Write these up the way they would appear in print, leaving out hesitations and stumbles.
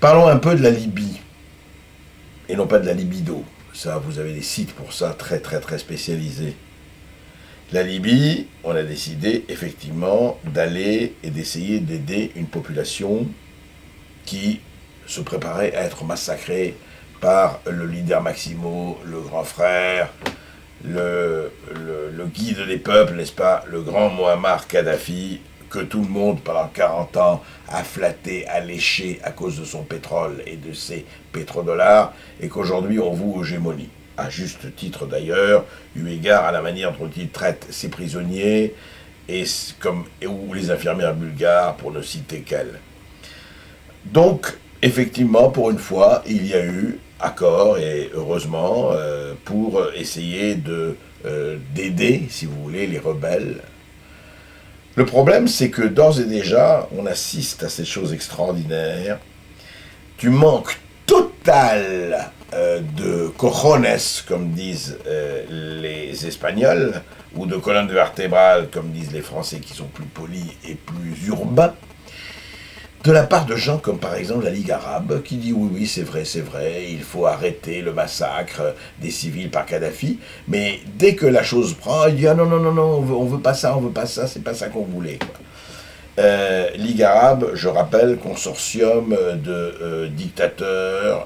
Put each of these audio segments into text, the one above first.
Parlons un peu de la Libye, et non pas de la libido. Ça, vous avez des sites pour ça, très très très spécialisés. La Libye, on a décidé effectivement d'aller et d'essayer d'aider une population qui se préparait à être massacrée par le leader Maximo, le grand frère, le guide des peuples, n'est-ce pas, le grand Muammar Kadhafi, que tout le monde pendant 40 ans a flatté, a léché à cause de son pétrole et de ses pétrodollars, et qu'aujourd'hui on voue aux gémonies. À juste titre d'ailleurs, eu égard à la manière dont il traite ses prisonniers, ou les infirmières bulgares, pour ne citer qu'elles. Donc, effectivement, pour une fois, il y a eu accord, et heureusement, pour essayer d'aider, si vous voulez, les rebelles. Le problème, c'est que d'ores et déjà, on assiste à ces choses extraordinaires, du manque total de cojones, comme disent les Espagnols, ou de colonne vertébrale, comme disent les Français, qui sont plus polis et plus urbains, de la part de gens comme par exemple la Ligue arabe, qui dit oui, c'est vrai, il faut arrêter le massacre des civils par Kadhafi, mais dès que la chose prend, il dit ah non, on veut pas ça, c'est pas ça qu'on voulait, quoi. Ligue arabe, je rappelle, consortium de dictateurs,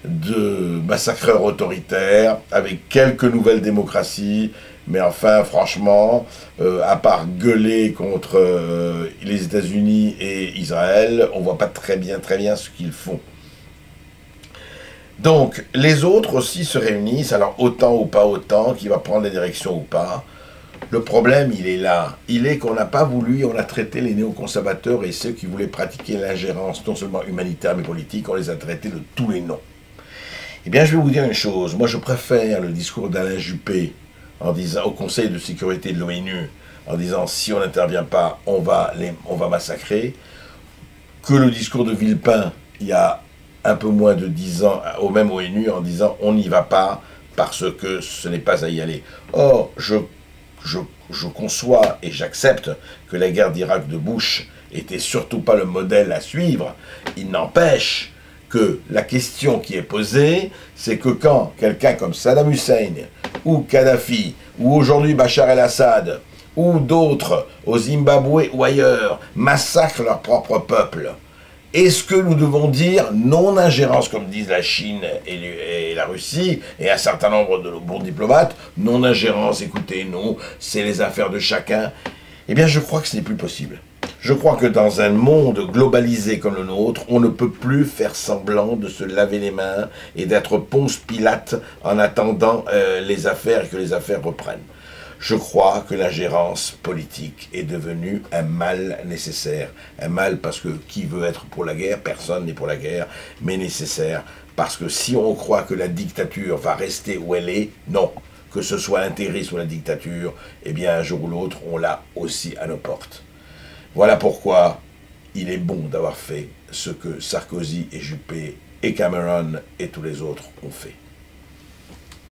de massacreurs autoritaires, avec quelques nouvelles démocraties, mais enfin, franchement, à part gueuler contre les États-Unis et Israël, on voit pas très bien ce qu'ils font. Donc, les autres aussi se réunissent, alors autant ou pas autant, qui va prendre la direction ou pas. Le problème, il est là. Il est qu'on n'a pas voulu, on a traité les néoconservateurs et ceux qui voulaient pratiquer l'ingérence, non seulement humanitaire mais politique, on les a traités de tous les noms. Eh bien, je vais vous dire une chose. Moi, je préfère le discours d'Alain Juppé en disant au Conseil de sécurité de l'ONU, en disant si on n'intervient pas, on va massacrer, que le discours de Villepin, il y a un peu moins de 10 ans, au même ONU, en disant on n'y va pas parce que ce n'est pas à y aller. Or, je conçois et j'accepte que la guerre d'Irak de Bush était surtout pas le modèle à suivre. Il n'empêche que la question qui est posée, c'est que quand quelqu'un comme Saddam Hussein, ou Kadhafi, ou aujourd'hui Bachar el-Assad, ou d'autres au Zimbabwe ou ailleurs, massacrent leur propre peuple, est-ce que nous devons dire non-ingérence, comme disent la Chine et la Russie, et un certain nombre de bons diplomates, non-ingérence, écoutez, non, c'est les affaires de chacun? Eh bien, je crois que ce n'est plus possible. Je crois que dans un monde globalisé comme le nôtre, on ne peut plus faire semblant de se laver les mains et d'être Ponce Pilate en attendant les affaires et que les affaires reprennent. Je crois que l'ingérence politique est devenue un mal nécessaire. Un mal parce que qui veut être pour la guerre? Personne n'est pour la guerre, mais nécessaire. Parce que si on croit que la dictature va rester où elle est, non. Que ce soit l'intégrisme ou la dictature, eh bien un jour ou l'autre, on l'a aussi à nos portes. Voilà pourquoi il est bon d'avoir fait ce que Sarkozy et Juppé et Cameron et tous les autres ont fait.